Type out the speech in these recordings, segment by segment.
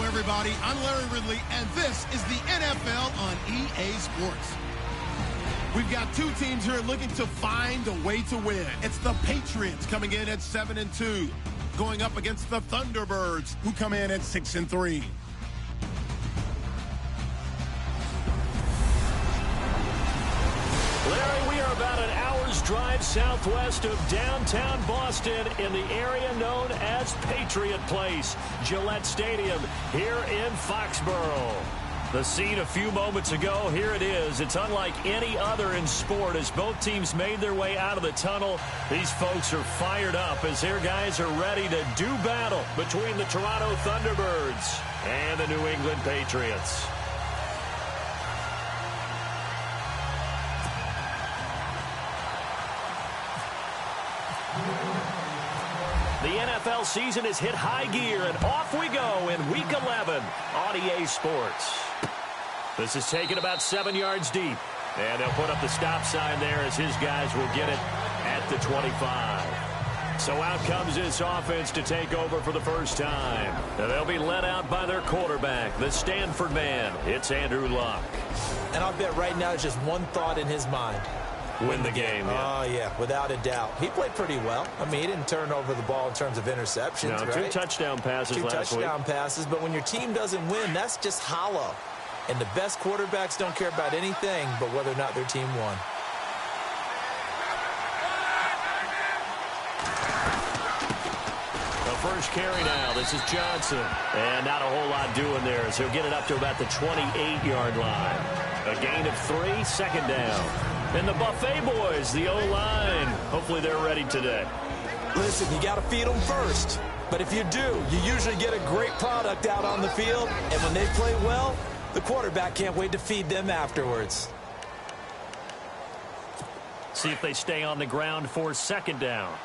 Everybody, I'm Larry Ridley, and this is the NFL on EA Sports. We've got two teams here looking to find a way to win. It's the Patriots coming in at 7-2, going up against the Thunderbirds, who come in at 6-3. Larry, we are about an hour's drive southwest of downtown Boston in the area known as Patriot Place, Gillette Stadium, here in Foxborough. The scene a few moments ago, here it is. It's unlike any other in sport as both teams made their way out of the tunnel. These folks are fired up as their guys are ready to do battle between the Toronto Thunderbirds and the New England Patriots. The NFL season has hit high gear, and off we go in Week 11 on EA Sports. This is taken about 7 yards deep, and they'll put up the stop sign there as his guys will get it at the 25. So out comes this offense to take over for the first time. And they'll be led out by their quarterback, the Stanford man. It's Andrew Luck. And I'll bet right now there's just one thought in his mind. Win the game. Yeah. Oh, yeah, without a doubt. He played pretty well. I mean, he didn't turn over the ball in terms of interceptions, no, right? 2 touchdown passes last week. 2 touchdown passes, but when your team doesn't win, that's just hollow. And the best quarterbacks don't care about anything but whether or not their team won. The first carry now. This is Johnson. And not a whole lot doing there as he'll get it up to about the 28-yard line. A gain of 3, second down. And the Buffet boys, the O-line. Hopefully they're ready today. Listen, you got to feed them first. But if you do, you usually get a great product out on the field. And when they play well, the quarterback can't wait to feed them afterwards. See if they stay on the ground for second down.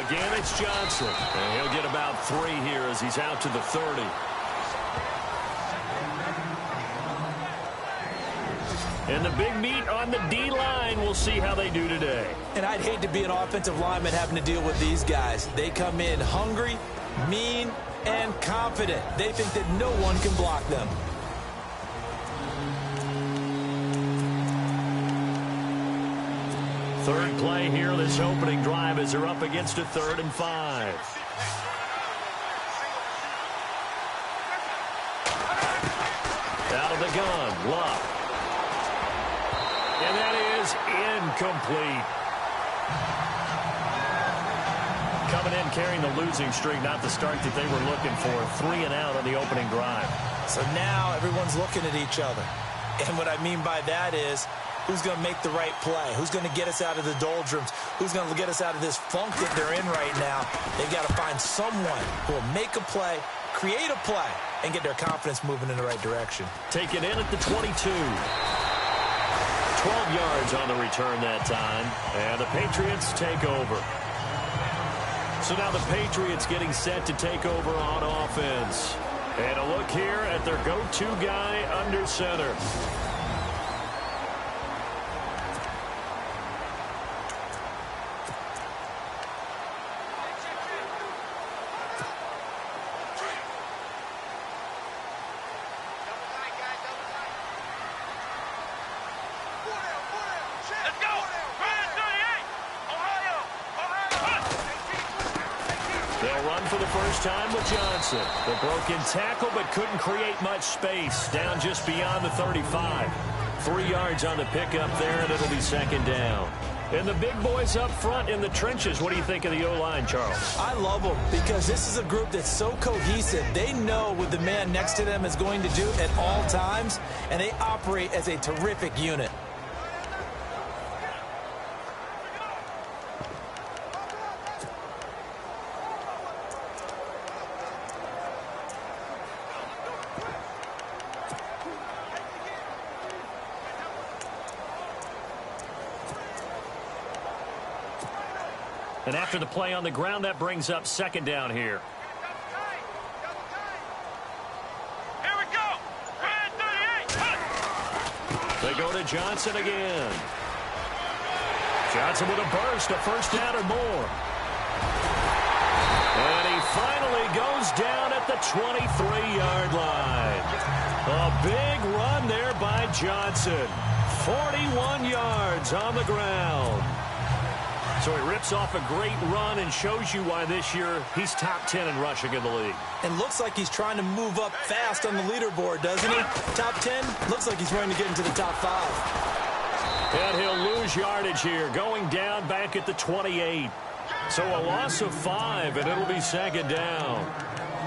Again, it's Johnson. And he'll get about 3 here as he's out to the 30. And the big meat on the D-line. We'll see how they do today. And I'd hate to be an offensive lineman having to deal with these guys. They come in hungry, mean, and confident. They think that no one can block them. Third play here, this opening drive as they're up against a 3rd and 5. Out of the gun, Luck. And that is incomplete. Coming in carrying the losing streak, not the start that they were looking for. 3 and out on the opening drive. So now everyone's looking at each other. And what I mean by that is, who's going to make the right play? Who's going to get us out of the doldrums? Who's going to get us out of this funk that they're in right now? They've got to find someone who will make a play, create a play, and get their confidence moving in the right direction. Taken in at the 22. 12 yards on the return that time. And the Patriots take over. So now the Patriots getting set to take over on offense. And a look here at their go-to guy under center. They'll run for the first time with Johnson. The broken tackle, but couldn't create much space. Down just beyond the 35. 3 yards on the pickup there, and it'll be second down. And the big boys up front in the trenches. What do you think of the O-line, Charles? I love them because this is a group that's so cohesive. They know what the man next to them is going to do at all times, and they operate as a terrific unit. And after the play on the ground, that brings up second down here. Here we go. They go to Johnson again. Johnson with a burst, a first down or more. And he finally goes down at the 23-yard line. A big run there by Johnson. 41 yards on the ground. So he rips off a great run and shows you why this year he's top 10 in rushing in the league. And looks like he's trying to move up fast on the leaderboard, doesn't he? Top 10, looks like he's trying to get into the top 5. And he'll lose yardage here, going down back at the 28. So a loss of 5, and it'll be second down.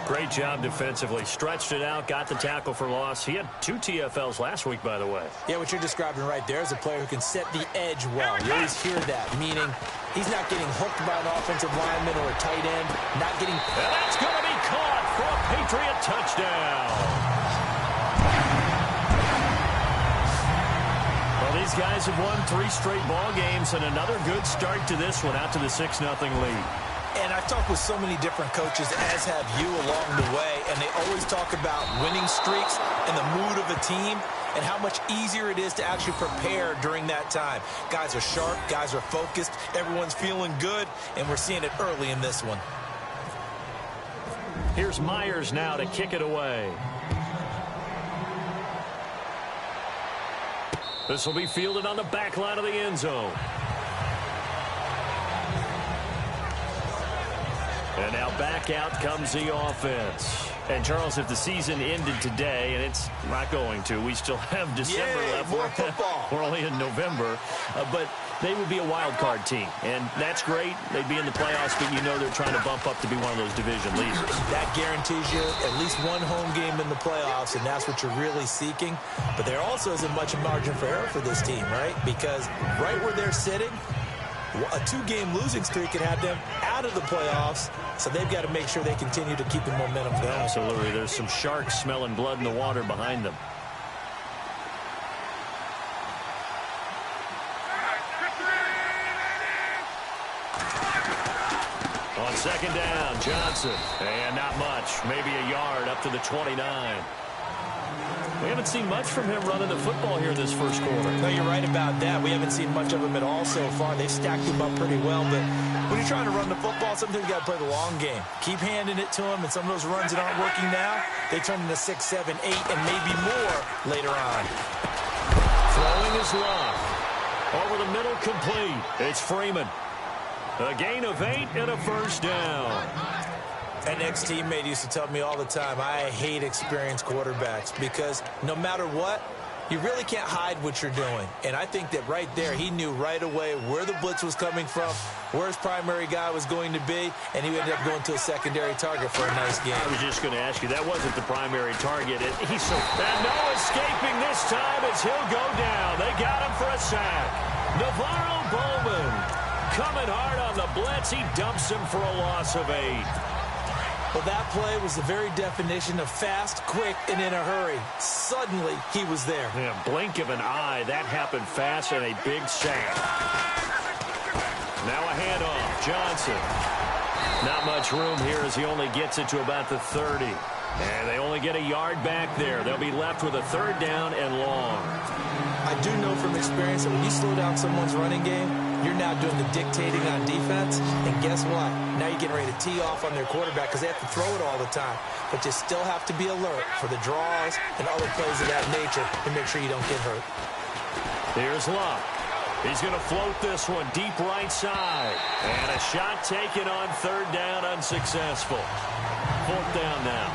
Great job defensively. Stretched it out, got the tackle for loss. He had 2 TFLs last week, by the way. Yeah, what you're describing right there is a player who can set the edge well. You always hear that, meaning he's not getting hooked by an offensive lineman or a tight end, not getting... And that's going to be caught for a Patriot touchdown. Well, these guys have won 3 straight ball games, and another good start to this one, out to the 6-0 lead. And I've talked with so many different coaches, as have you along the way, and they always talk about winning streaks and the mood of a team and how much easier it is to actually prepare during that time. Guys are sharp, guys are focused, everyone's feeling good, and we're seeing it early in this one. Here's Myers now to kick it away. This will be fielded on the back line of the end zone. And now back out comes the offense. And, Charles, if the season ended today, and it's not going to, we still have December left. More football. We're only in November. But they would be a wild card team. And that's great. They'd be in the playoffs, but you know they're trying to bump up to be one of those division leaders. That guarantees you at least one home game in the playoffs, and that's what you're really seeking. But there also isn't much margin for error for this team, right? Because right where they're sitting, a 2-game losing streak could have them out of the playoffs, so they've got to make sure they continue to keep the momentum going. Absolutely. There's some sharks smelling blood in the water behind them. On second down, Johnson. And not much. Maybe a yard up to the 29. We haven't seen much from him running the football here this first quarter. No, you're right about that. We haven't seen much of him at all so far. They've stacked him up pretty well, but when you're trying to run the football, sometimes you got to play the long game. Keep handing it to him, and some of those runs that aren't working now, they turn into 6, 7, 8, and maybe more later on. Throwing is Love. Over the middle, complete. It's Freeman. A gain of 8 and a first down. An ex-teammate used to tell me all the time, I hate experienced quarterbacks because no matter what, you really can't hide what you're doing. And I think that right there, he knew right away where the blitz was coming from, where his primary guy was going to be, and he ended up going to a secondary target for a nice game. I was just going to ask you, that wasn't the primary target. He's so... And no escaping this time as he'll go down. They got him for a sack. Navarro Bowman coming hard on the blitz. He dumps him for a loss of 8. Well, that play was the very definition of fast, quick, and in a hurry. Suddenly, he was there. Yeah, blink of an eye. That happened fast and a big sack. Now a handoff. Johnson. Not much room here as he only gets it to about the 30. And they only get a yard back there. They'll be left with a 3rd down and long. I do know from experience that when you slow down someone's running game, you're now doing the dictating on defense. And guess what? Now you're getting ready to tee off on their quarterback because they have to throw it all the time. But you still have to be alert for the draws and other plays of that nature to make sure you don't get hurt. Here's Luck. He's going to float this one deep right side. And a shot taken on 3rd down, unsuccessful. 4th down now.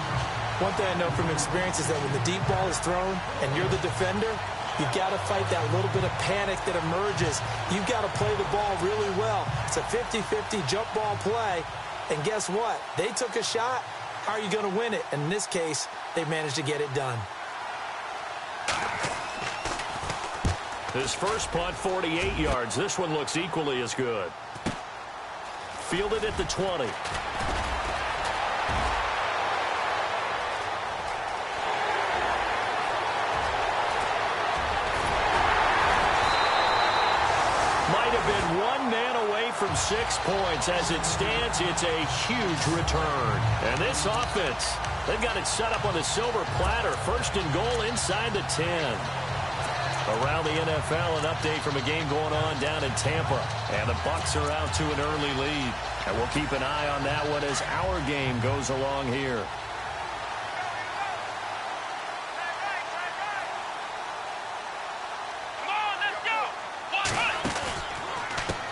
One thing I know from experience is that when the deep ball is thrown and you're the defender, you've got to fight that little bit of panic that emerges. You've got to play the ball really well. It's a 50-50 jump ball play. And guess what? They took a shot. How are you going to win it? And in this case, they managed to get it done. His first punt, 48 yards. This one looks equally as good. Fielded at the 20. Might have been one man away from 6 points. As it stands, it's a huge return. And this offense, they've got it set up on the silver platter. 1st and goal inside the 10. Around the NFL, an update from a game going on down in Tampa. And the Bucs are out to an early lead. And we'll keep an eye on that one as our game goes along here.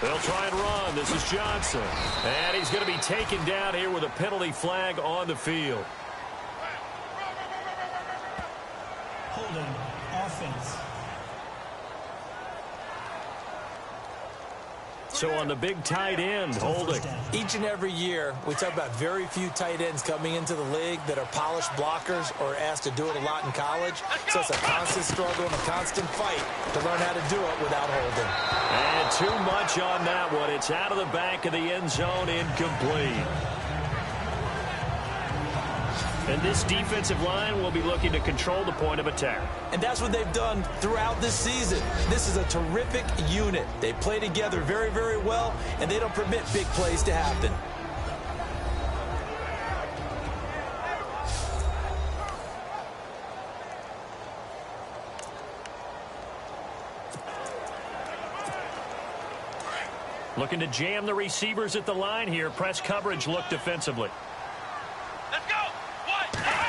They'll try and run. This is Johnson. And he's going to be taken down here with a penalty flag on the field. Holding offense. So on the big tight end, holding. Each and every year, we talk about very few tight ends coming into the league that are polished blockers or asked to do it a lot in college. So it's a constant struggle and a constant fight to learn how to do it without holding. And too much on that one. It's out of the back of the end zone, incomplete. And this defensive line will be looking to control the point of attack. And that's what they've done throughout this season. This is a terrific unit. They play together very, very well, and they don't permit big plays to happen. Looking to jam the receivers at the line here. Press coverage look defensively.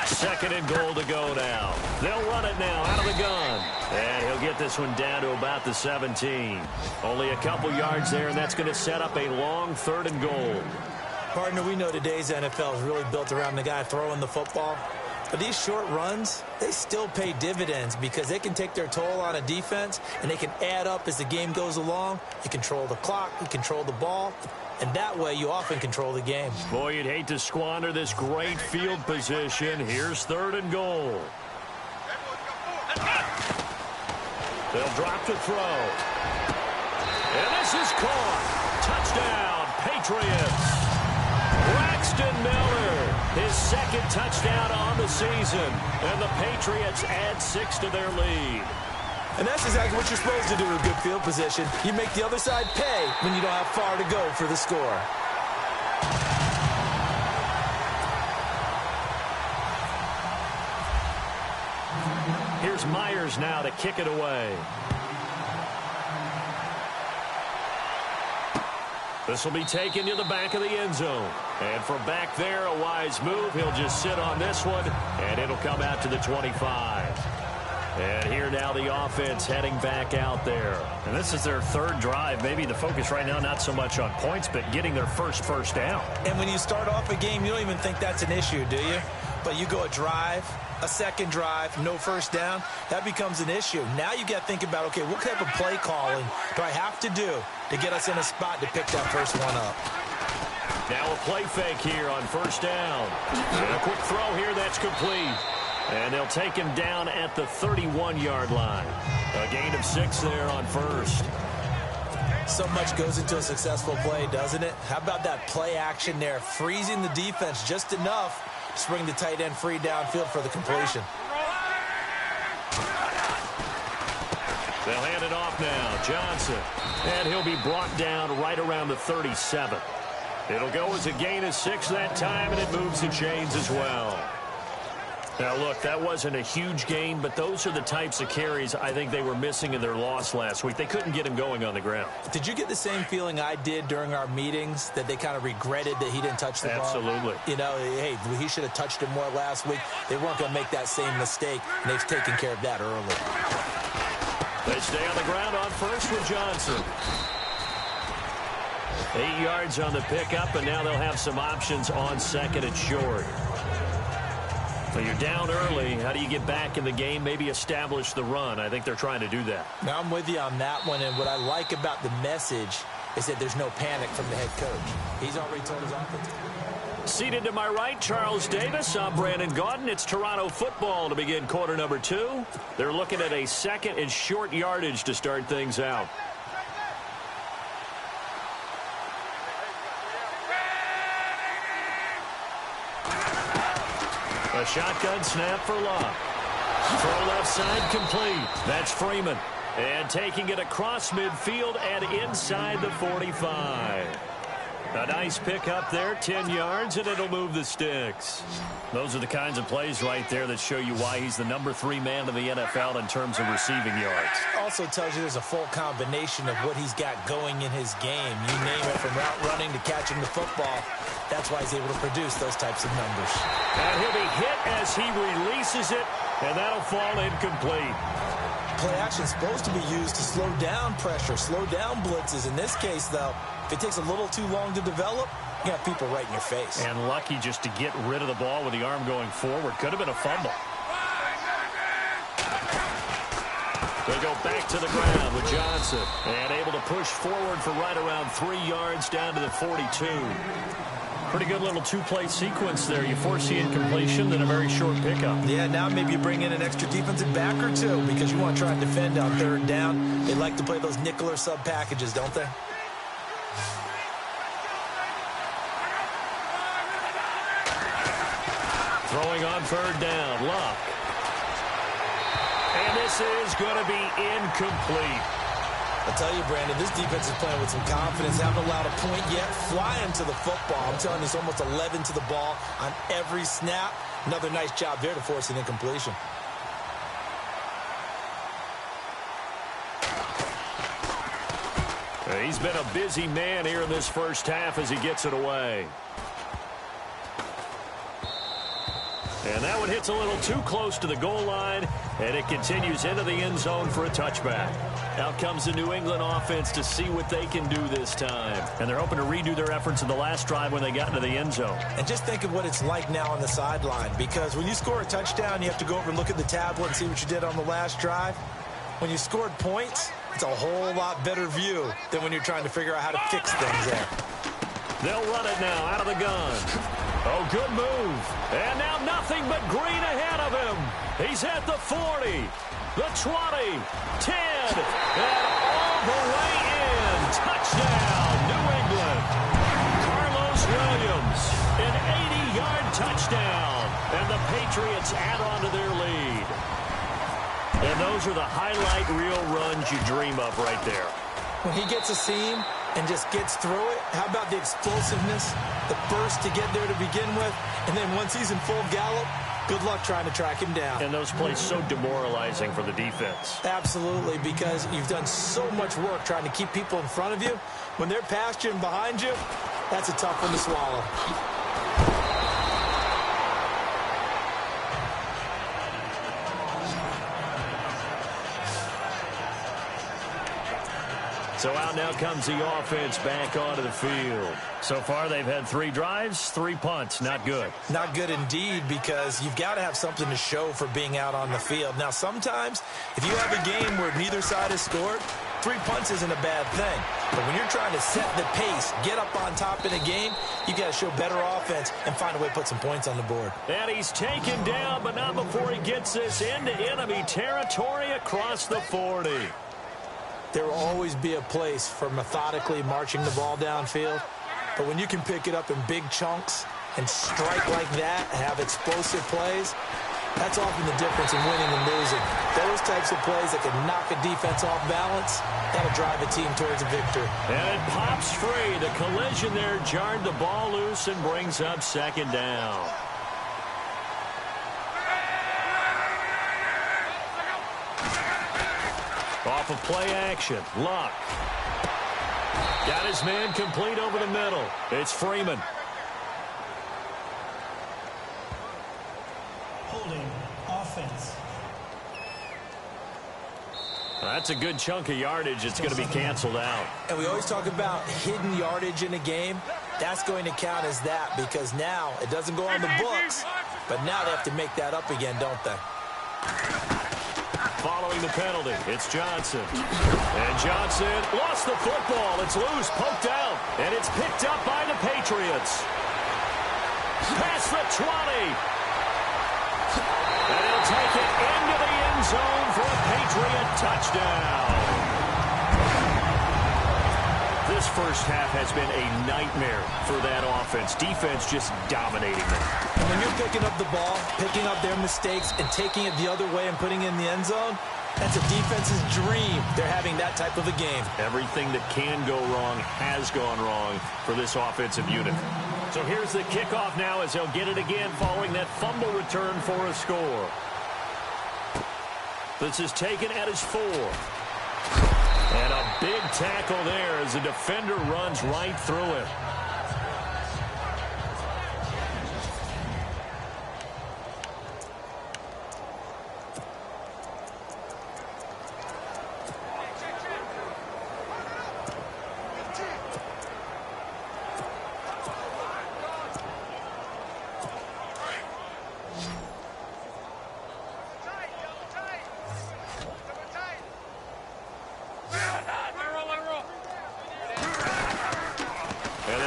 2nd and goal to go now. They'll run it now out of the gun. And he'll get this one down to about the 17. Only a couple yards there, and that's going to set up a long 3rd and goal. Partner, we know today's NFL is really built around the guy throwing the football. But these short runs, they still pay dividends because they can take their toll on a defense, and they can add up as the game goes along. You control the clock, you control the ball. And that way, you often control the game. Boy, you'd hate to squander this great field position. Here's 3rd and goal. They'll drop to throw. And this is caught. Touchdown, Patriots. Braxton Miller, his 2nd touchdown on the season. And the Patriots add 6 to their lead. And that's exactly what you're supposed to do with good field position. You make the other side pay when you don't have far to go for the score. Here's Myers now to kick it away. This will be taken to the back of the end zone. And from back there, a wise move. He'll just sit on this one, and it'll come out to the 25. And here now the offense heading back out there. And this is their 3rd drive. Maybe the focus right now not so much on points, but getting their first down. And when you start off a game, you don't even think that's an issue, do you? But you go a drive, a 2nd drive, no 1st down, that becomes an issue. Now you got to think about, okay, what type of play calling do I have to do to get us in a spot to pick that first one up? Now a play fake here on 1st down. And a quick throw here that's complete. And they'll take him down at the 31-yard line. A gain of 6 there on 1st. So much goes into a successful play, doesn't it? How about that play action there, freezing the defense just enough to bring the tight end free downfield for the completion. They'll hand it off now. Johnson. And he'll be brought down right around the 37. It'll go as a gain of 6 that time, and it moves the chains as well. Now, look, that wasn't a huge gain, but those are the types of carries I think they were missing in their loss last week. They couldn't get him going on the ground. Did you get the same feeling I did during our meetings, that they kind of regretted that he didn't touch the ball? Absolutely. You know, hey, he should have touched it more last week. They weren't going to make that same mistake, and they've taken care of that early. They stay on the ground on first with Johnson. 8 yards on the pickup, and now they'll have some options on second and short. So you're down early. How do you get back in the game? Maybe establish the run. I think they're trying to do that. Now, I'm with you on that one, and what I like about the message is that there's no panic from the head coach. He's already told his offense. Seated to my right, Charles Davis. I'm Brandon Gaudin. It's Toronto football to begin quarter number 2. They're looking at a second and short yardage to start things out. A shotgun snap for Luck. Throw left side complete. That's Freeman. And taking it across midfield and inside the 45. A nice pick up there, 10 yards, and it'll move the sticks. Those are the kinds of plays right there that show you why he's the number 3 man in the NFL in terms of receiving yards. Also tells you there's a full combination of what he's got going in his game. You name it, from route running to catching the football. That's why he's able to produce those types of numbers. And he'll be hit as he releases it, and that'll fall incomplete. Play action is supposed to be used to slow down pressure, slow down blitzes. In this case, though, if it takes a little too long to develop, you got people right in your face. And lucky just to get rid of the ball with the arm going forward. Could have been a fumble. They go back to the ground with Johnson. And able to push forward for right around 3 yards down to the 42. Pretty good little 2-play sequence there. You force the incompletion, then a very short pickup. Yeah, now maybe you bring in an extra defensive back or two because you want to try and defend on 3rd down. They like to play those nickel or sub packages, don't they? Throwing on 3rd down, Luck. And this is going to be incomplete. I'll tell you, Brandon, this defense is playing with some confidence. Haven't allowed a point yet. Flying to the football. I'm telling you, it's almost 11 to the ball on every snap. Another nice job there to force an incompletion. He's been a busy man here in this first half as he gets it away. And that one hits a little too close to the goal line, and it continues into the end zone for a touchback. Out comes the New England offense to see what they can do this time. And they're hoping to redo their efforts in the last drive when they got into the end zone. And just think of what it's like now on the sideline, because when you score a touchdown, you have to go over and look at the tablet and see what you did on the last drive. When you scored points, it's a whole lot better view than when you're trying to figure out how to fix things there. They'll run it now out of the gun. Oh, good move. And now nothing but green ahead of him. He's at the 40, the 20, 10, and all the way in. Touchdown, New England. Carlos Williams, an 80-yard touchdown. And the Patriots add on to their lead. And those are the highlight reel runs you dream of right there. When he gets a seam and just gets through it, how about the explosiveness, the burst to get there to begin with, and then once he's in full gallop, good luck trying to track him down. And those plays so demoralizing for the defense. Absolutely, because you've done so much work trying to keep people in front of you. When they're past you and behind you, that's a tough one to swallow. So out now comes the offense back onto the field. So far, they've had 3 drives, 3 punts. Not good. Not good indeed, because you've got to have something to show for being out on the field. Now, sometimes, if you have a game where neither side has scored, 3 punts isn't a bad thing. But when you're trying to set the pace, get up on top in a game, you've got to show better offense and find a way to put some points on the board. And he's taken down, but not before he gets this into enemy territory across the 40. There will always be a place for methodically marching the ball downfield. But when you can pick it up in big chunks and strike like that and have explosive plays, That's often the difference in winning and losing. Those types of plays that can knock a defense off balance, that'll drive a team towards a victory. And it pops free. The collision there jarred the ball loose and brings up second down. Off of play action, Luck. Got his man complete over the middle. It's Freeman. Holding offense. That's a good chunk of yardage. It's going to be canceled out. And we always talk about hidden yardage in a game. That's going to count as that because now it doesn't go on the books, but now they have to make that up again, don't they? Following the penalty, it's Johnson. And Johnson lost the football. It's loose, poked out, and it's picked up by the Patriots. Past the 20. And he'll take it into the end zone for a Patriot touchdown. This first half has been a nightmare for that offense. Defense just dominating them. When you're picking up the ball, picking up their mistakes, and taking it the other way and putting it in the end zone, that's a defense's dream. They're having that type of a game. Everything that can go wrong has gone wrong for this offensive unit. So here's the kickoff now as they'll get it again following that fumble return for a score. This is taken at his 4. And a big tackle there as the defender runs right through it.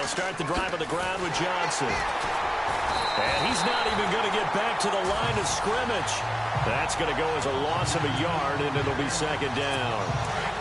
Start the drive on the ground with Johnson. And he's not even going to get back to the line of scrimmage. That's going to go as a loss of a yard, and it'll be second down.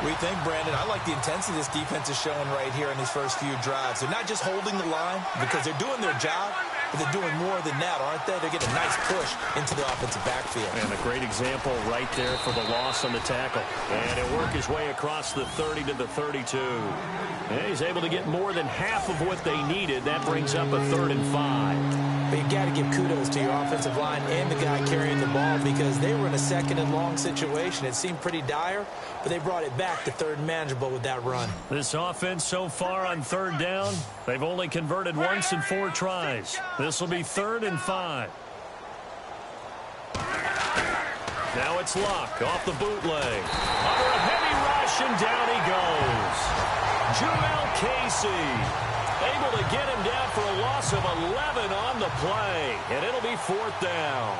We think, Brandon, I like the intensity this defense is showing right here in these first few drives. They're not just holding the line because they're doing their job, but they're doing more than that, aren't they? They're getting a nice push into the offensive backfield. And a great example right there for the loss on the tackle. And he'll work his way across the 30 to the 32. And he's able to get more than half of what they needed. That brings up a 3rd and 5. But you got to give kudos to your offensive line and the guy carrying the ball because they were in a 2nd and long situation. It seemed pretty dire, but they brought it back to 3rd and manageable with that run. This offense so far on 3rd down, they've only converted once in 4 tries. This will be 3rd and 5. Now it's Luck off the bootleg. Under a heavy rush, and down he goes. Jumel Casey able to get him down for a loss of 11 on the play, and it'll be 4th down.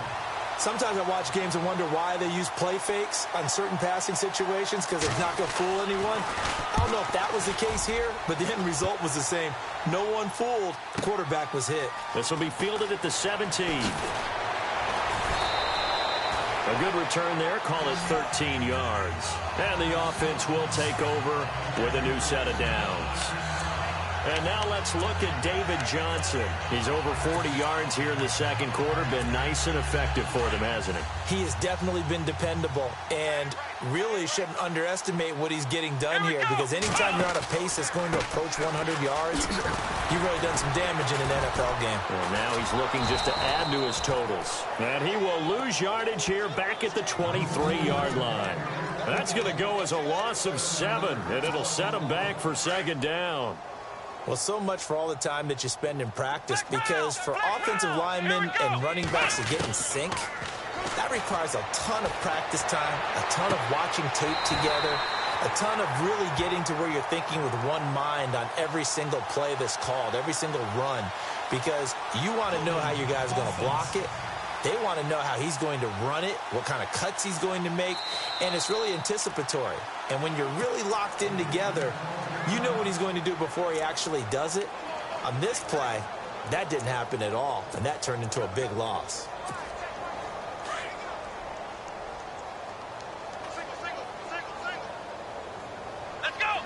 Sometimes I watch games and wonder why they use play fakes on certain passing situations because it's not going to fool anyone. I don't know if that was the case here, but the end result was the same. No one fooled. The quarterback was hit. This will be fielded at the 17. A good return there. Call it 13 yards. And the offense will take over with a new set of downs. And now let's look at David Johnson. He's over 40 yards here in the second quarter. Been nice and effective for them, hasn't he? He has definitely been dependable and really shouldn't underestimate what he's getting done here because anytime you're on a pace that's going to approach 100 yards, you've really done some damage in an NFL game. Well, now he's looking just to add to his totals. And he will lose yardage here back at the 23-yard line. That's going to go as a loss of 7, and it'll set him back for second down. Well, so much for all the time that you spend in practice because for offensive linemen and running backs to get in sync, that requires a ton of practice time, a ton of watching tape together, a ton of really getting to where you're thinking with one mind on every single play that's called, every single run, because you want to know how your guy's going to block it. They want to know how he's going to run it, what kind of cuts he's going to make, and it's really anticipatory. And when you're really locked in together, you know what he's going to do before he actually does it. On this play, that didn't happen at all, and that turned into a big loss. Let's go!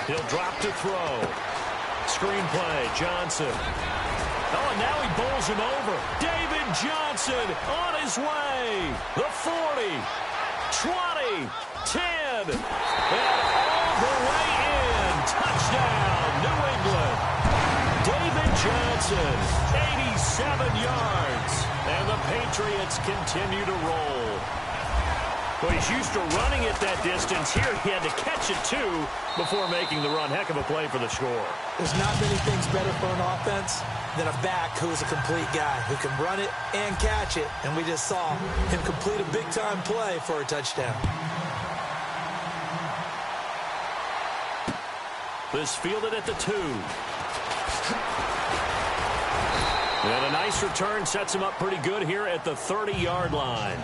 He'll drop to throw. Screen play, Johnson. Oh, and now he bowls him over. David Johnson on his way. The 40, 20, 10, and all the way in. Touchdown, New England. David Johnson, 87 yards. And the Patriots continue to roll. Well, he's used to running it that distance. Here he had to catch it, too, before making the run. Heck of a play for the score. There's not many things better for an offense than a back who is a complete guy, who can run it and catch it. And we just saw him complete a big-time play for a touchdown. This fielded at the 2. And a nice return sets him up pretty good here at the 30-yard line.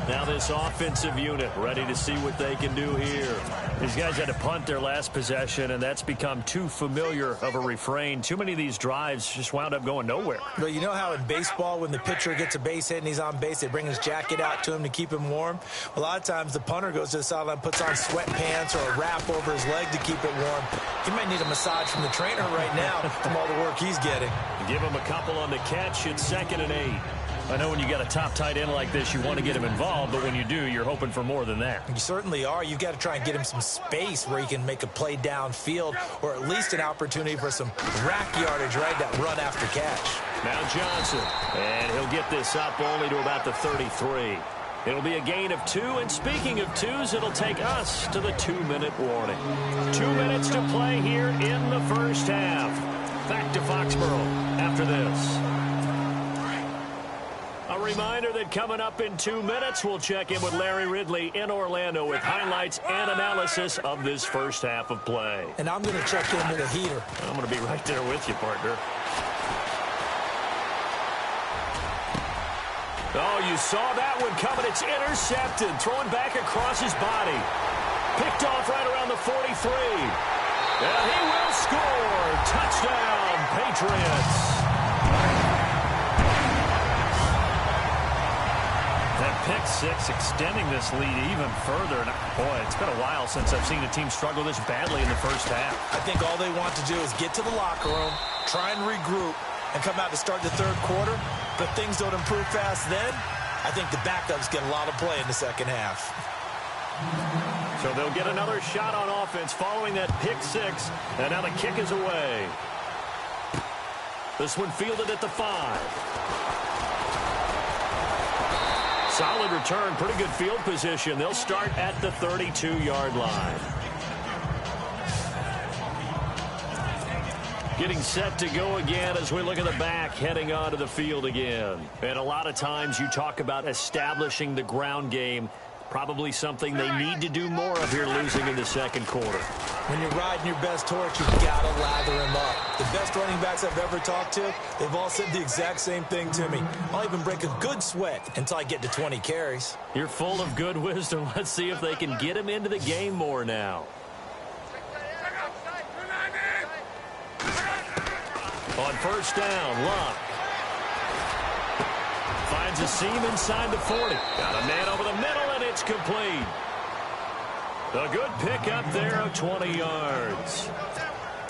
Now this offensive unit ready to see what they can do here. These guys had to punt their last possession, and that's become too familiar of a refrain. Too many of these drives just wound up going nowhere. But you know how in baseball, when the pitcher gets a base hit and he's on base, they bring his jacket out to him to keep him warm? A lot of times the punter goes to the sideline, puts on sweatpants or a wrap over his leg to keep it warm. He might need a massage from the trainer right now from all the work he's getting. Give him a couple on the catch. It's 2nd and 8. I know when you got a top tight end like this, you want to get him involved, but when you do, you're hoping for more than that. You certainly are. You've got to try and get him some space where he can make a play downfield, or at least an opportunity for some rack yardage, right? That run after catch. Now Johnson, and he'll get this up only to about the 33. It'll be a gain of 2, and speaking of 2s, it'll take us to the 2-minute warning. 2 minutes to play here in the first half. Back to Foxborough after this. A reminder that coming up in 2 minutes, we'll check in with Larry Ridley in Orlando with highlights and analysis of this first half of play. And I'm going to check in with a heater. I'm going to be right there with you, partner. Oh, you saw that one coming. It's intercepted. Throwing back across his body. Picked off right around the 43. And he will score. Touchdown, Patriots. Pick 6 extending this lead even further. And boy, it's been a while since I've seen a team struggle this badly in the first half. I think all they want to do is get to the locker room, try and regroup, and come out to start the third quarter. But things don't improve fast then. I think the backups get a lot of play in the second half. So they'll get another shot on offense following that pick 6. And now the kick is away. This one fielded at the 5. Solid return, pretty good field position. They'll start at the 32-yard line. Getting set to go again as we look at the back, heading onto the field again. And a lot of times you talk about establishing the ground game. Probably something they need to do more of here, losing in the second quarter. When you're riding your best horse, you've got to lather him up. The best running backs I've ever talked to, they've all said the exact same thing to me. I'll even break a good sweat until I get to 20 carries. You're full of good wisdom. Let's see if they can get him into the game more now. On first down, Luck. Finds a seam inside the 40. Got a man over the middle, and it's complete. A good pick up there of 20 yards.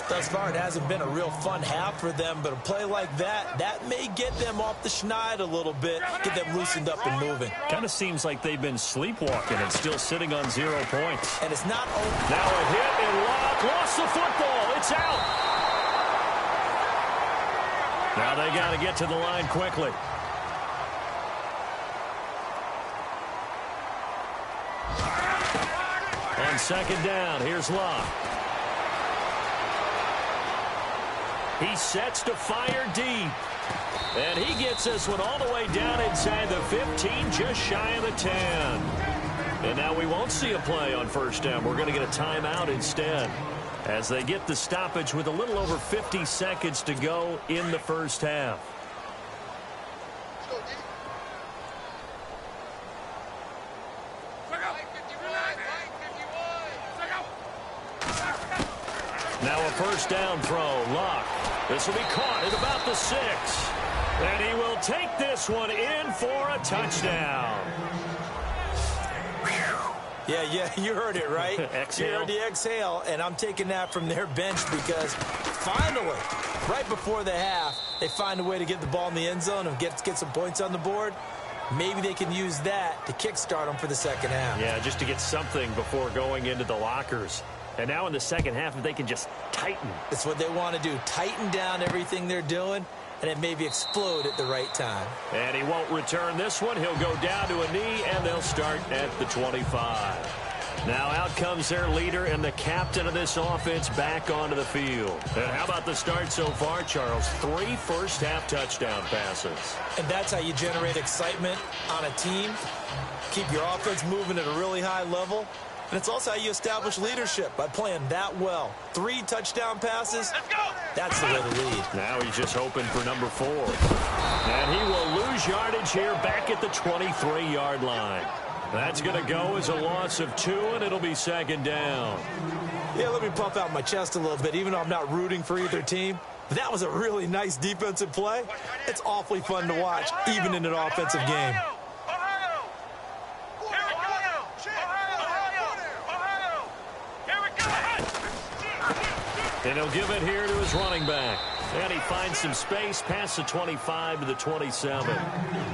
Thus far, it hasn't been a real fun half for them, but a play like that, that may get them off the schneid a little bit, get them loosened up and moving. Kind of seems like they've been sleepwalking and still sitting on 0 points. And it's not over. Now a hit, and Locke lost the football. It's out. Now they got to get to the line quickly. On second down, here's Locke. He sets to fire deep. And he gets this one all the way down inside the 15, just shy of the 10. And now we won't see a play on first down. We're going to get a timeout instead, as they get the stoppage with a little over 50 seconds to go in the first half. Now a first down throw. Luck. This will be caught at about the 6. And he will take this one in for a touchdown. Yeah, you heard it, right? Exhale. You heard the exhale, and I'm taking that from their bench because finally, right before the half, they find a way to get the ball in the end zone and get some points on the board. Maybe they can use that to kickstart them for the second half. Yeah, just to get something before going into the lockers. And now in the second half, if they can just tighten. It's what they want to do, tighten down everything they're doing, and then maybe explode at the right time. And he won't return this one. He'll go down to a knee, and they'll start at the 25. Now out comes their leader and the captain of this offense back onto the field. And how about the start so far, Charles? 3 first-half touchdown passes. And that's how you generate excitement on a team, keep your offense moving at a really high level. And it's also how you establish leadership, by playing that well. 3 touchdown passes, that's the way to lead. Now he's just hoping for number 4. And he will lose yardage here back at the 23-yard line. That's going to go as a loss of 2, and it'll be second down. Yeah, let me puff out my chest a little bit, even though I'm not rooting for either team. That was a really nice defensive play. It's awfully fun to watch, even in an offensive game. And he'll give it here to his running back. And he finds some space past the 25 to the 27.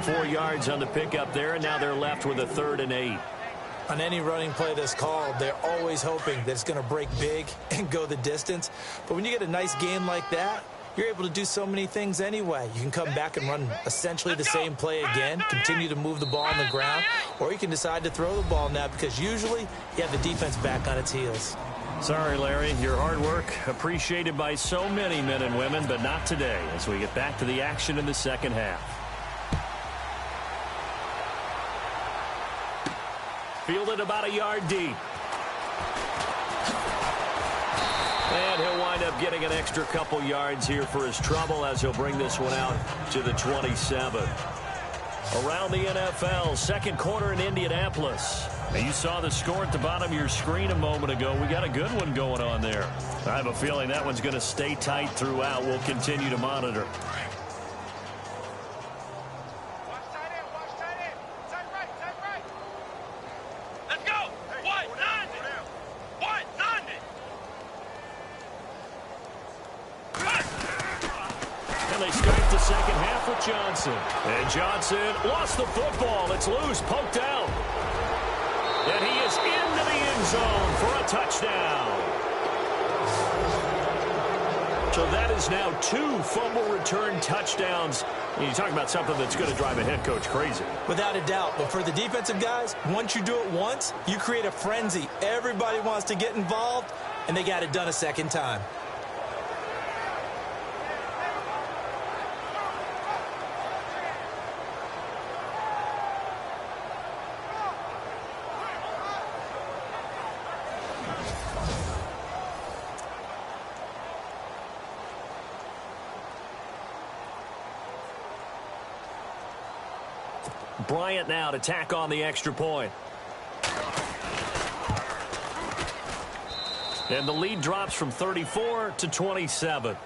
4 yards on the pickup there, and now they're left with a 3rd and 8. On any running play that's called, they're always hoping that it's going to break big and go the distance. But when you get a nice gain like that, you're able to do so many things anyway. You can come back and run essentially the same play again, continue to move the ball on the ground, or you can decide to throw the ball now because usually you have the defense back on its heels. Sorry, Larry. Your hard work appreciated by so many men and women, but not today as we get back to the action in the second half. Fielded about a yard deep. And he'll wind up getting an extra couple yards here for his trouble as he'll bring this one out to the 27. Around the NFL, second quarter in Indianapolis. Now, you saw the score at the bottom of your screen a moment ago. We got a good one going on there. I have a feeling that one's going to stay tight throughout. We'll continue to monitor. Let's go! What? And they start the second half with Johnson. And Johnson lost the football. It's loose, poked out. And he is into the end zone for a touchdown. So that is now 2 fumble return touchdowns. And you talk about something that's going to drive a head coach crazy. Without a doubt. But for the defensive guys, once you do it once, you create a frenzy. Everybody wants to get involved, and they got it done a second time. Bryant now to tack on the extra point. And the lead drops from 34 to 27.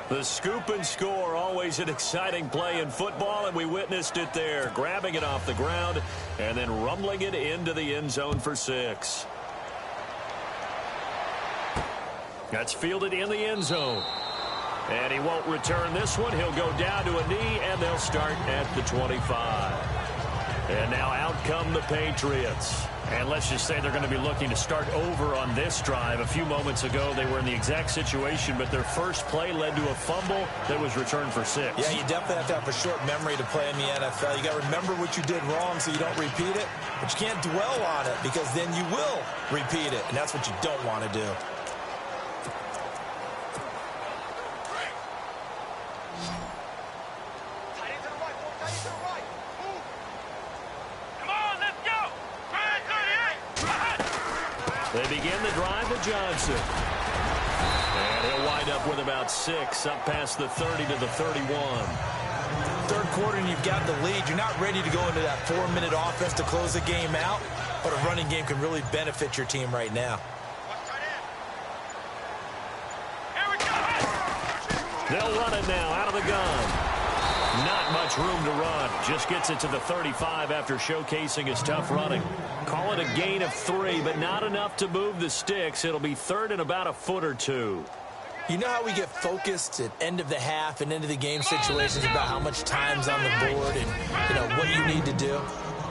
The scoop and score, always an exciting play in football, and we witnessed it there. Grabbing it off the ground and then rumbling it into the end zone for 6. That's fielded in the end zone. And he won't return this one. He'll go down to a knee, and they'll start at the 25. And now out come the Patriots. And let's just say they're going to be looking to start over on this drive. A few moments ago, they were in the exact situation, but their first play led to a fumble that was returned for 6. Yeah, you definitely have to have a short memory to play in the NFL. You got to remember what you did wrong so you don't repeat it, but you can't dwell on it because then you will repeat it, and that's what you don't want to do. They begin the drive with Johnson. And he'll wind up with about 6, up past the 30 to the 31. Third quarter and you've got the lead. You're not ready to go into that 4-minute offense to close the game out, but a running game can really benefit your team right now. They'll run it now out of the gun. Not much room to run. Just gets it to the 35 after showcasing his tough running. Call it a gain of 3, but not enough to move the sticks. It'll be third and about a foot or two. You know how we get focused at end of the half and end of the game situations about how much time's on the board and, what you need to do?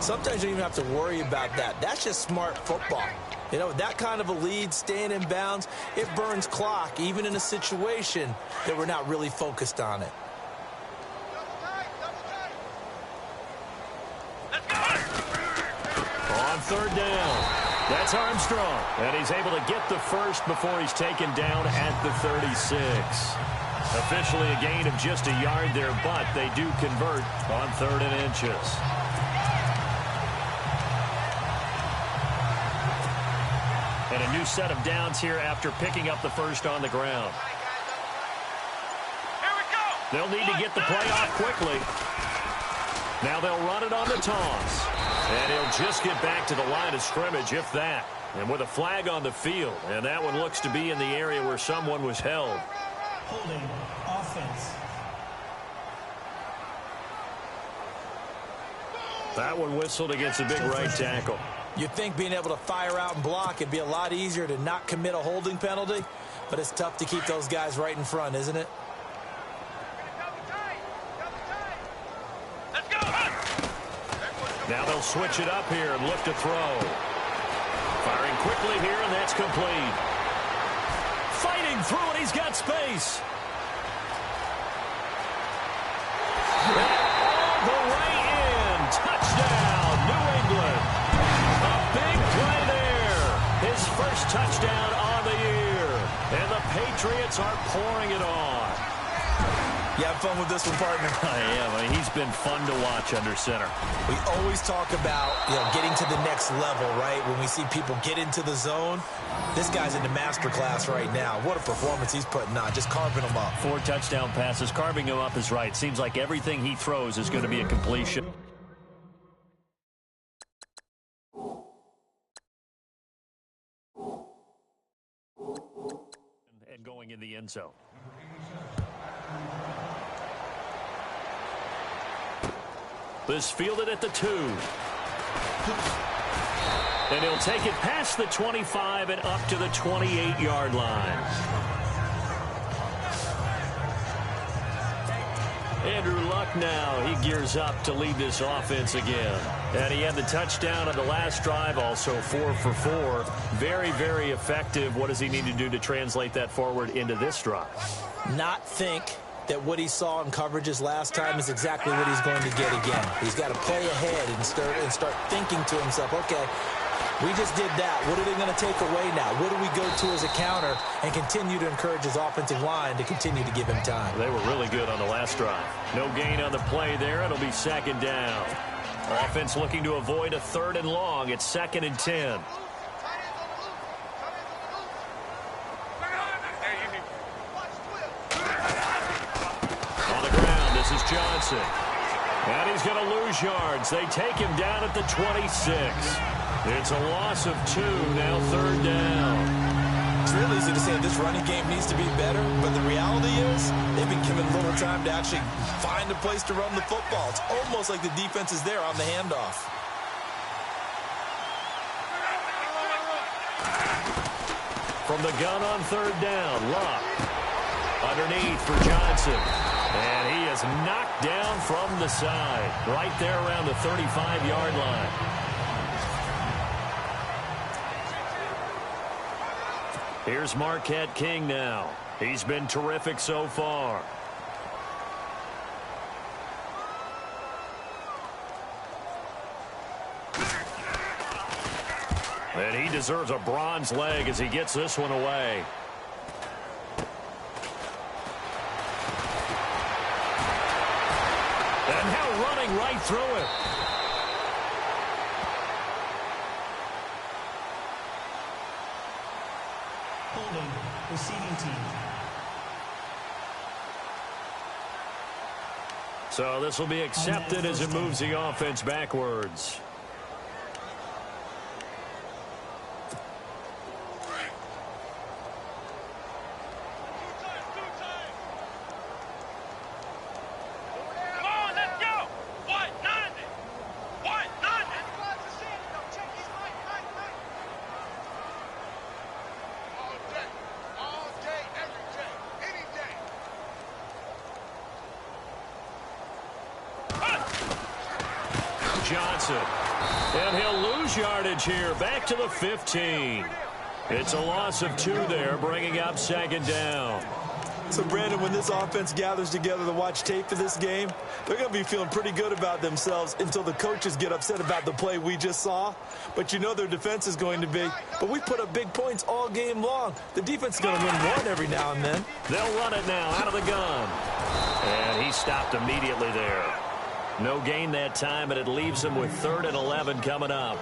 Sometimes you don't even have to worry about that. That's just smart football. That kind of a lead, staying in bounds, it burns clock, even in a situation that we're not really focused on it. On third down. That's Armstrong, and he's able to get the first before he's taken down at the 36. Officially a gain of just a yard there, but they do convert on 3rd and inches. And a new set of downs here after picking up the first on the ground. Here we go. They'll need to get the play off quickly. Now they'll run it on the toss. And he'll just get back to the line of scrimmage, if that. And with a flag on the field. And that one looks to be in the area where someone was held. Holding offense. That one whistled against a big right tackle. You'd think being able to fire out and block, it'd be a lot easier to not commit a holding penalty. But it's tough to keep those guys right in front, isn't it? Now they'll switch it up here and look to throw. Firing quickly here, and that's complete. Fighting through it, he's got space. All the way in. Touchdown, New England. A big play there. His first touchdown on the year. And the Patriots are pouring it on. You have fun with this one, partner? I am. I mean, he's been fun to watch under center. We always talk about, getting to the next level, right? When we see people get into the zone, this guy's in the master class right now. What a performance he's putting on, just carving them up. 4 touchdown passes. Carving him up is right. Seems like everything he throws is going to be a completion. And going in the end zone. This fielded at the 2. And he'll take it past the 25 and up to the 28-yard line. Andrew Luck now, he gears up to lead this offense again. And he had the touchdown on the last drive, also 4 for 4. Very, very effective. What does he need to do to translate that forward into this drive? Not think that what he saw in coverages last time is exactly what he's going to get again. He's got to play ahead and start thinking to himself, okay, we just did that. What are they going to take away now? What do we go to as a counter? And continue to encourage his offensive line to continue to give him time. They were really good on the last drive. No gain on the play there. It'll be 2nd down. Offense looking to avoid a 3rd and long. It's 2nd and 10. This is Johnson. And he's going to lose yards. They take him down at the 26. It's a loss of 2, now 3rd down. It's real easy to say this running game needs to be better, but the reality is they've been given little time to actually find a place to run the football. It's almost like the defense is there on the handoff. From the gun on 3rd down, Luck. Underneath for Johnson. And he is knocked down from the side, right there around the 35-yard line. Here's Marquette King now. He's been terrific so far. And he deserves a bronze leg as he gets this one away. And now running right through it. Holding, receiving team. So this will be accepted as it moves the offense backwards. Johnson. And he'll lose yardage here. Back to the 15. It's a loss of 2 there, bringing up second down. So, Brandon, when this offense gathers together to watch tape for this game, they're going to be feeling pretty good about themselves until the coaches get upset about the play we just saw. But you know their defense is going to be. But we put up big points all game long. The defense is going to win one every now and then. They'll run it now out of the gun. And he stopped immediately there. No gain that time, and it leaves him with 3rd and 11 coming up.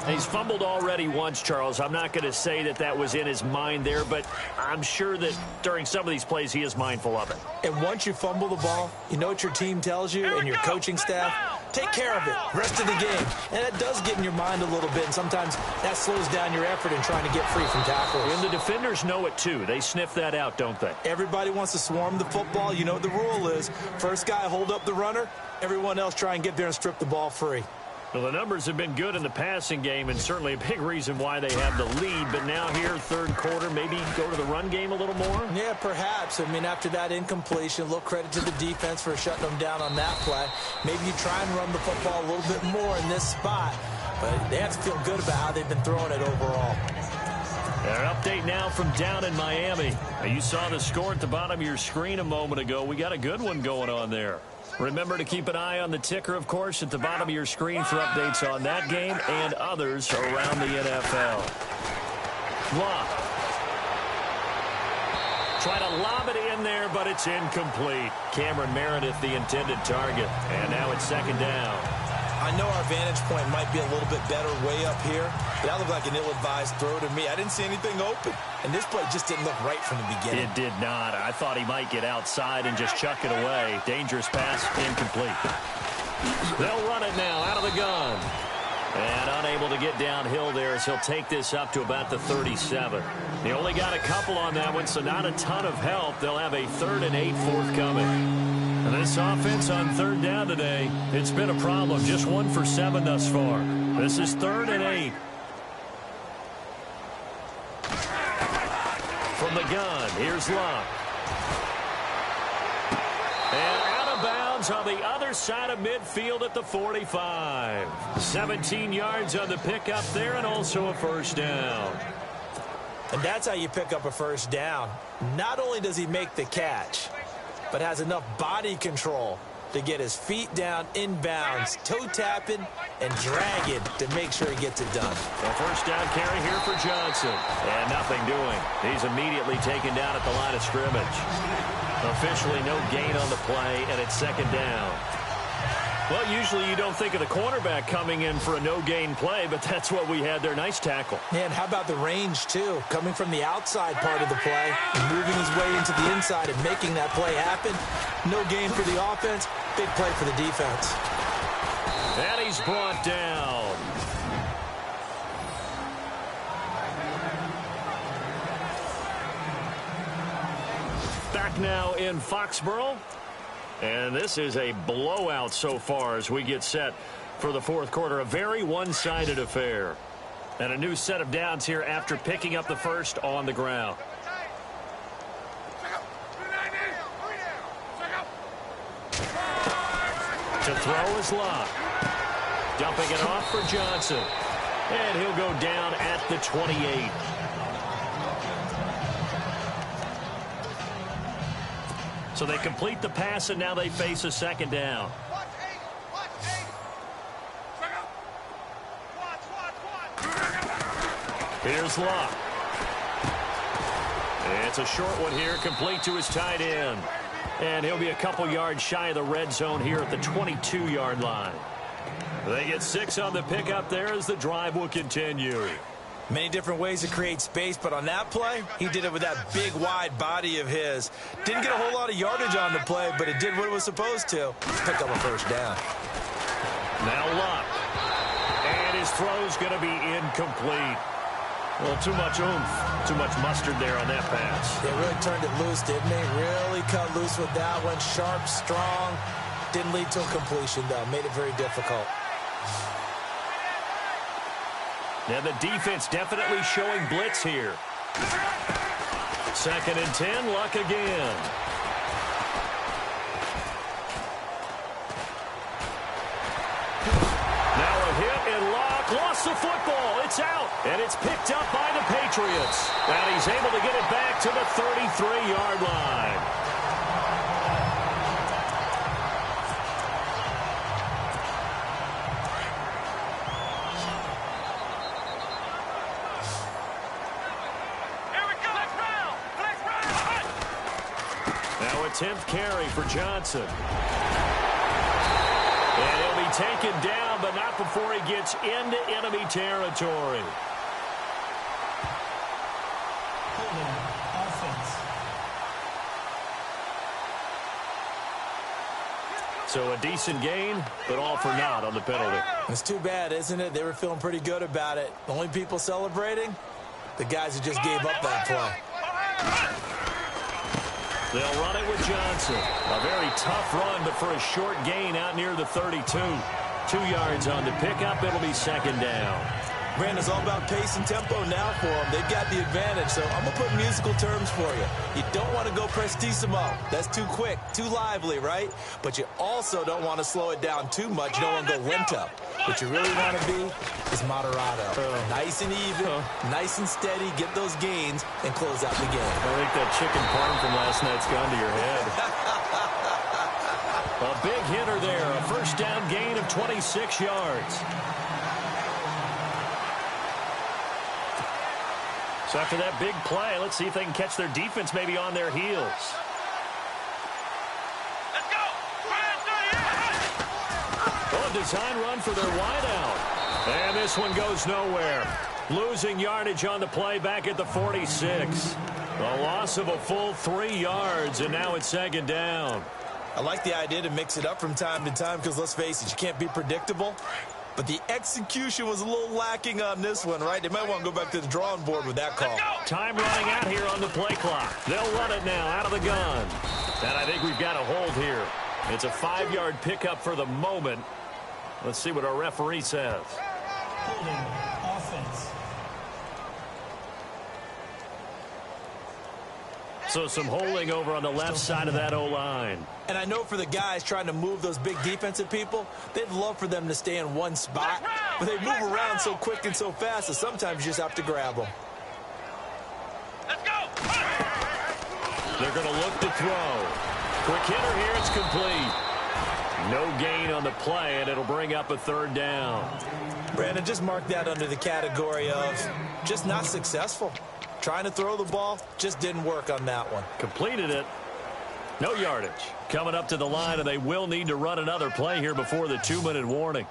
He's fumbled already once, Charles. I'm not going to say that that was in his mind there, but I'm sure that during some of these plays he is mindful of it. And once you fumble the ball, you know what your team tells you and your coaching staff? Take care of it, rest of the game. And that does get in your mind a little bit, and sometimes that slows down your effort in trying to get free from tackles. And the defenders know it too. They sniff that out, don't they? Everybody wants to swarm the football. You know what the rule is. First guy hold up the runner, everyone else try and get there and strip the ball free. Well, the numbers have been good in the passing game, and certainly a big reason why they have the lead. But now here, third quarter, maybe go to the run game a little more? Yeah, perhaps. I mean, after that incompletion, a little credit to the defense for shutting them down on that play. Maybe you try and run the football a little bit more in this spot. But they have to feel good about how they've been throwing it overall. An update now from down in Miami. Now, you saw the score at the bottom of your screen a moment ago. We got a good one going on there. Remember to keep an eye on the ticker, of course, at the bottom of your screen for updates on that game and others around the NFL. Lock. Try to lob it in there, but it's incomplete. Cameron Meredith, the intended target. And now it's second down. I know our vantage point might be a little bit better way up here, but that looked like an ill-advised throw to me. I didn't see anything open, and this play just didn't look right from the beginning. It did not. I thought he might get outside and just chuck it away. Dangerous pass, incomplete. They'll run it now out of the gun. And unable to get downhill there as he'll take this up to about the 37. He only got a couple on that one, so not a ton of help. They'll have a 3rd and 8 forthcoming. And this offense on 3rd down today, it's been a problem. Just 1 for 7 thus far. This is 3rd and 8. From the gun, here's Locke. And out of bounds on the other side of midfield at the 45. 17 yards on the pickup there, and also a first down. And that's how you pick up a first down. Not only does he make the catch, but has enough body control to get his feet down inbounds, toe tapping and dragging to make sure he gets it done. A first down carry here for Johnson. And nothing doing. He's immediately taken down at the line of scrimmage. Officially no gain on the play, and it's second down. Well, usually you don't think of the cornerback coming in for a no-gain play, but that's what we had there. Nice tackle. Yeah, and how about the range, too? Coming from the outside part of the play, and moving his way into the inside and making that play happen. No gain for the offense, big play for the defense. And he's brought down. Back now in Foxborough. And this is a blowout so far as we get set for the fourth quarter. A very one-sided affair. And a new set of downs here after picking up the first on the ground. To throw is Locke. Dumping it off for Johnson. And he'll go down at the 28. So they complete the pass, and now they face a second down. Here's Locke. It's a short one here, complete to his tight end. And he'll be a couple yards shy of the red zone here at the 22-yard line. They get 6 on the pickup there as the drive will continue. Many different ways to create space, but on that play, he did it with that big, wide body of his. Didn't get a whole lot of yardage on the play, but it did what it was supposed to. Pick up a first down. Now Locke. And his throw's going to be incomplete. Well, too much oomph, too much mustard there on that pass. They really turned it loose, didn't they? Really cut loose with that one. Sharp, strong. Didn't lead to a completion, though. Made it very difficult. And the defense definitely showing blitz here. 2nd and 10, Luck again. lost the football. It's out, and it's picked up by the Patriots. And he's able to get it back to the 33-yard line. Now a 10th carry for Johnson. And he'll be taken down, but not before he gets into enemy territory. Holding offense. So a decent gain, but all for naught on the penalty. It's too bad, isn't it? They were feeling pretty good about it. The only people celebrating? The guys who just gave up that play. They'll run it with Johnson. A very tough run, but for a short gain out near the 32. 2 yards on the pickup. It'll be second down. Brandon, it's all about pace and tempo now for them. They've got the advantage, so I'm going to put musical terms for you. You don't want to go prestissimo. That's too quick, too lively, right? But you also don't want to slow it down too much. You don't want to go lento. What you really want to be is moderato. Nice and even, nice and steady, get those gains, and close out the game. I think that chicken parm from last night's gone to your head. A big hitter there. A first down gain of 26 yards. So after that big play, let's see if they can catch their defense maybe on their heels. Let's go! Oh, a design run for their wideout. And this one goes nowhere. Losing yardage on the play back at the 46. A loss of a full 3 yards, and now it's second down. I like the idea to mix it up from time to time because, let's face it, you can't be predictable. But the execution was a little lacking on this one, right? They might want to go back to the drawing board with that call. Time running out here on the play clock. They'll run it now out of the gun. And I think we've got a hold here. It's a 5-yard pickup for the moment. Let's see what our referee says. Holding offense. So some holding over on the left side of that O-line. And I know for the guys trying to move those big defensive people, they'd love for them to stay in one spot. But they move around so quick and so fast that sometimes you just have to grab them. Let's go! They're going to look to throw. Quick hitter here. It's complete. No gain on the play, and it'll bring up a third down. Brandon, just mark that under the category of just not successful. Trying to throw the ball, just didn't work on that one. Completed it. No yardage. Coming up to the line, and they will need to run another play here before the 2-minute warning.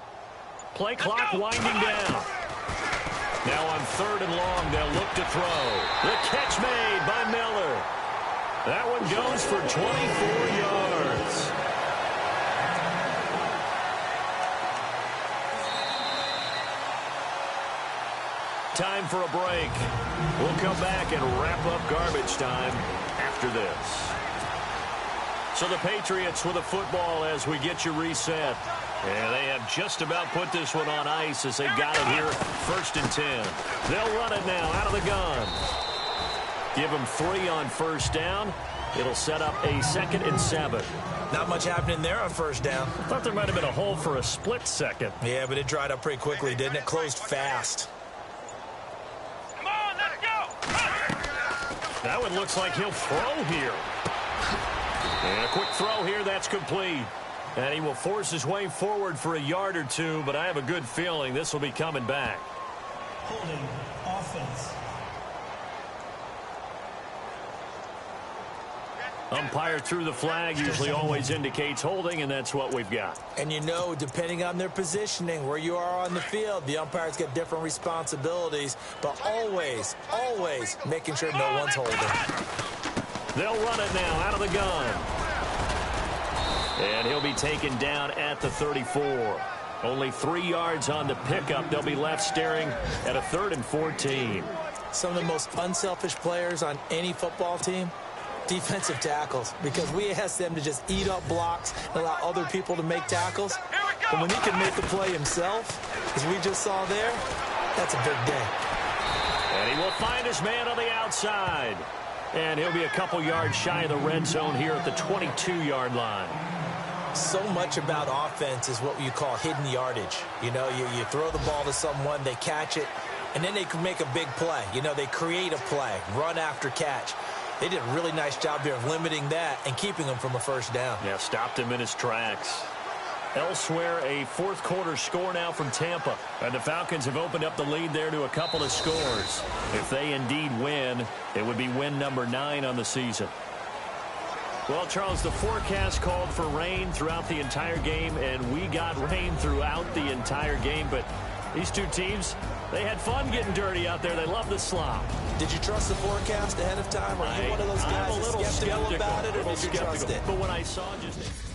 Play clock winding down. Now on 3rd and long, they'll look to throw. The catch made by Miller. That one goes for 24 yards. Time for a break. We'll come back and wrap up garbage time after this. So the Patriots with the football as we get you reset. And they have just about put this one on ice as they got it here. 1st and 10. They'll run it now out of the gun. Give them 3 on 1st down. It'll set up a 2nd and 7. Not much happening there on 1st down. Thought there might have been a hole for a split second. Yeah, but it dried up pretty quickly, didn't it? Closed fast. Come on, let's go! That one looks like he'll throw here. And a quick throw here, that's complete. And he will force his way forward for a yard or 2, but I have a good feeling this will be coming back. Holding offense. Umpire threw the flag, usually always indicates holding, and that's what we've got. And you know, depending on their positioning, where you are on the field, the umpires get different responsibilities, but always, always making sure no one's holding. They'll run it now out of the gun. And he'll be taken down at the 34. Only 3 yards on the pickup. They'll be left staring at a 3rd and 14. Some of the most unselfish players on any football team, defensive tackles, because we ask them to just eat up blocks and allow other people to make tackles. But when he can make the play himself, as we just saw there, that's a big day. And he will find his man on the outside. And he'll be a couple yards shy of the red zone here at the 22-yard line. So much about offense is what you call hidden yardage. You know, you throw the ball to someone, they catch it, and then they can make a big play. You know, they create a play, run after catch. They did a really nice job here of limiting that and keeping him from a first down. Yeah, stopped him in his tracks. Elsewhere, a fourth quarter score now from Tampa. And the Falcons have opened up the lead there to a couple of scores. If they indeed win, it would be win number 9 on the season. Well, Charles, the forecast called for rain throughout the entire game, and we got rain throughout the entire game. But these two teams, they had fun getting dirty out there. They love the slop. Did you trust the forecast ahead of time? Or are you one of those guys I'm a little skeptical about it, or did you trust it? But when I saw just...